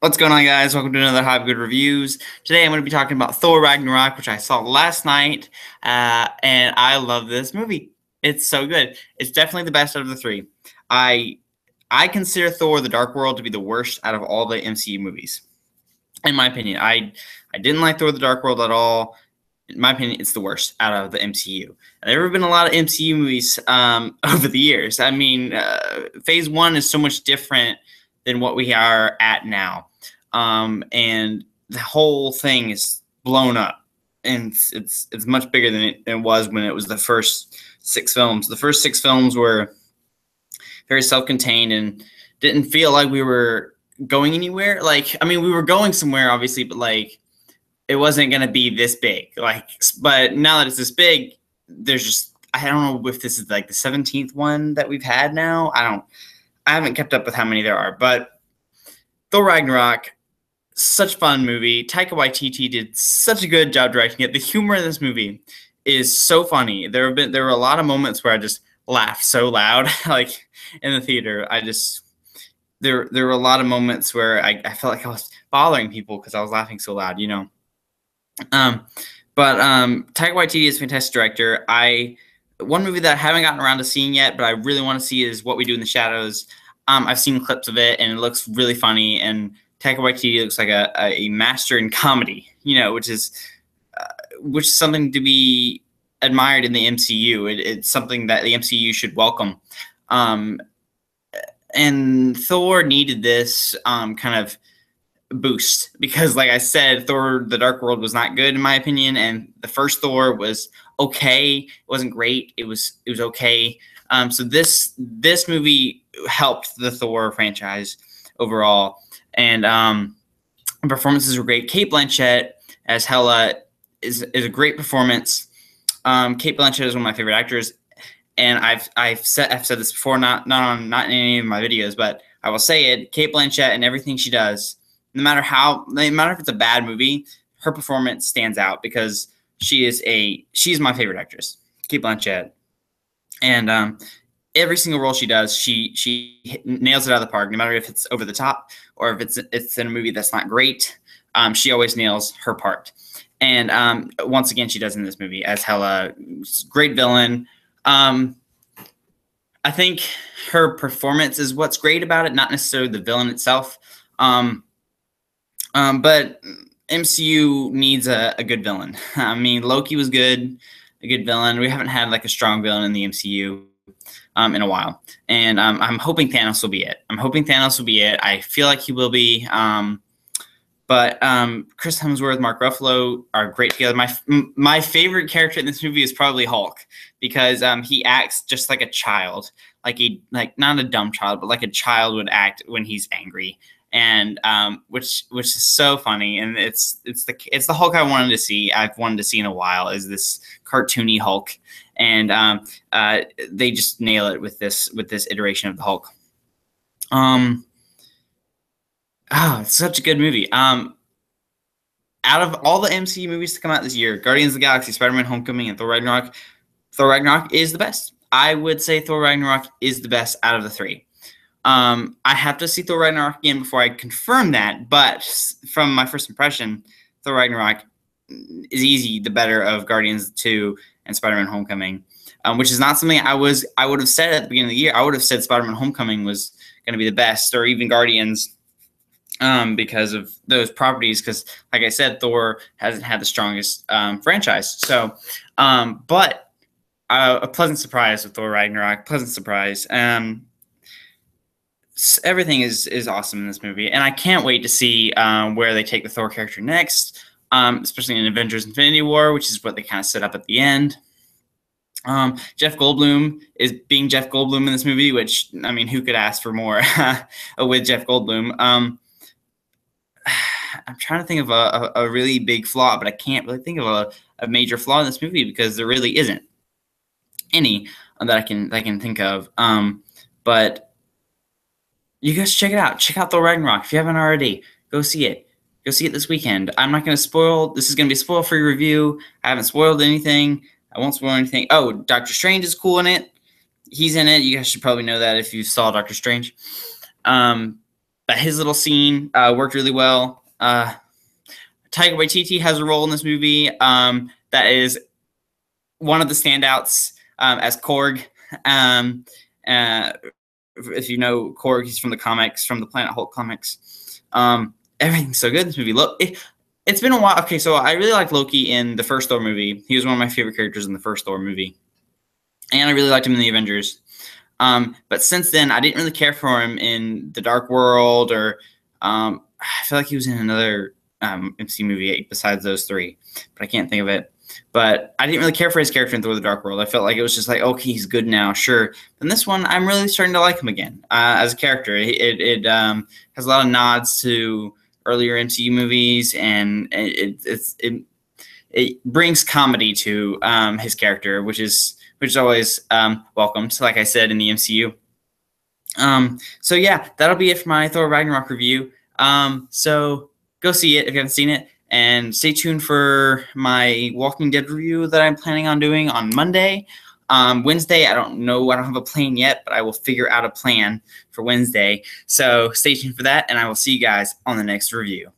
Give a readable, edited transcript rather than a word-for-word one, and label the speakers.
Speaker 1: What's going on, guys? Welcome to another Hive Good Reviews. Today I'm going to be talking about Thor Ragnarok, which I saw last night, and I love this movie. It's so good. It's definitely the best out of the three. I I consider Thor: The Dark World to be the worst out of all the MCU movies, in my opinion. I didn't like Thor: The Dark World at all. In my opinion, it's the worst out of the MCU. And there have been a lot of MCU movies over the years. I mean, Phase 1 is so much different than what we are at now. And the whole thing is blown up, and it's much bigger than it was when it was the first 6 films. The first 6 films were very self-contained and didn't feel like we were going anywhere. Like, I mean, we were going somewhere, obviously, but like it wasn't gonna be this big. Like, but now that it's this big, there's just I don't know if this is like the 17th one that we've had now. I haven't kept up with how many there are, but Thor Ragnarok, such a fun movie. Taika Waititi did such a good job directing it. The humor in this movie is so funny. There were a lot of moments where I just laughed so loud, like in the theater. There were a lot of moments where I felt like I was bothering people because I was laughing so loud, you know. Taika Waititi is a fantastic director. One movie that I haven't gotten around to seeing yet, but I really want to see is What We Do in the Shadows. I've seen clips of it, and it looks really funny. And Taika Waititi looks like a master in comedy, you know, which is something to be admired in the MCU. It's something that the MCU should welcome. And Thor needed this kind of boost because, like I said, Thor: The Dark World was not good in my opinion, and the first Thor was okay. It wasn't great. It was okay. So this movie helped the Thor franchise overall, and performances were great. Kate Blanchett as Hela is a great performance. Kate Blanchett is one of my favorite actors, and I've said this before, not in any of my videos, but I will say it. Kate Blanchett and everything she does, no matter if it's a bad movie, her performance stands out because she's my favorite actress, Kate Blanchett. And every single role she does, she nails it out of the park. No matter if it's over the top or if it's in a movie that's not great, she always nails her part. And once again, she does in this movie as Hela. Great villain. I think her performance is what's great about it, not necessarily the villain itself. But MCU needs a good villain. I mean, Loki was good, a good villain. We haven't had like a strong villain in the MCU in a while, and I'm hoping Thanos will be it. I feel like he will be. But Chris Hemsworth, Mark Ruffalo are great together. My favorite character in this movie is probably Hulk because he acts just like a child, like not a dumb child, but like a child would act when he's angry. And which is so funny, and it's the Hulk I wanted to see. I've wanted to see in a while is this cartoony Hulk, and they just nail it with this iteration of the Hulk. It's such a good movie. Out of all the MCU movies to come out this year, Guardians of the Galaxy, Spider-Man: Homecoming, and Thor Ragnarok is the best. I would say Thor Ragnarok is the best out of the three. I have to see Thor Ragnarok again before I confirm that, but from my first impression, Thor Ragnarok is easy the better of Guardians 2 and Spider-Man: Homecoming, which is not something I would have said at the beginning of the year. I would have said Spider-Man: Homecoming was going to be the best, or even Guardians, because of those properties. Because, like I said, Thor hasn't had the strongest franchise. So, but a pleasant surprise with Thor Ragnarok. Pleasant surprise. Everything is awesome in this movie, and I can't wait to see where they take the Thor character next, especially in Avengers: Infinity War, which is what they kind of set up at the end. Jeff Goldblum is being Jeff Goldblum in this movie, which, I mean, who could ask for more with Jeff Goldblum? I'm trying to think of a really big flaw, but I can't really think of a major flaw in this movie because there really isn't any that I can think of. But you guys check it out. Check out Thor Ragnarok. If you haven't already, go see it. Go see it this weekend. I'm not going to spoil. This is going to be a spoil-free review. I haven't spoiled anything. I won't spoil anything. Oh, Doctor Strange is cool in it. He's in it. You guys should probably know that if you saw Doctor Strange. but his little scene worked really well. Taika Waititi has a role in this movie that is one of the standouts as Korg. If you know Korg, he's from the comics, from the Planet Hulk comics. Everything's so good in this movie. Look, it's been a while. Okay, so I really liked Loki in the first Thor movie. He was one of my favorite characters in the first Thor movie. And I really liked him in the Avengers. But since then, I didn't really care for him in The Dark World, or I feel like he was in another MC movie besides those three, but I can't think of it. But I didn't really care for his character in Thor: The Dark World. I felt like it was just like, okay, he's good now, sure. And this one, I'm really starting to like him again as a character. It has a lot of nods to earlier MCU movies, and it brings comedy to his character, which is always welcomed, like I said, in the MCU. So yeah, that'll be it for my Thor Ragnarok review. So go see it if you haven't seen it, and stay tuned for my Walking Dead review that I'm planning on doing on Monday. Wednesday, I don't know. I don't have a plan yet, but I will figure out a plan for Wednesday. So stay tuned for that, and I will see you guys on the next review.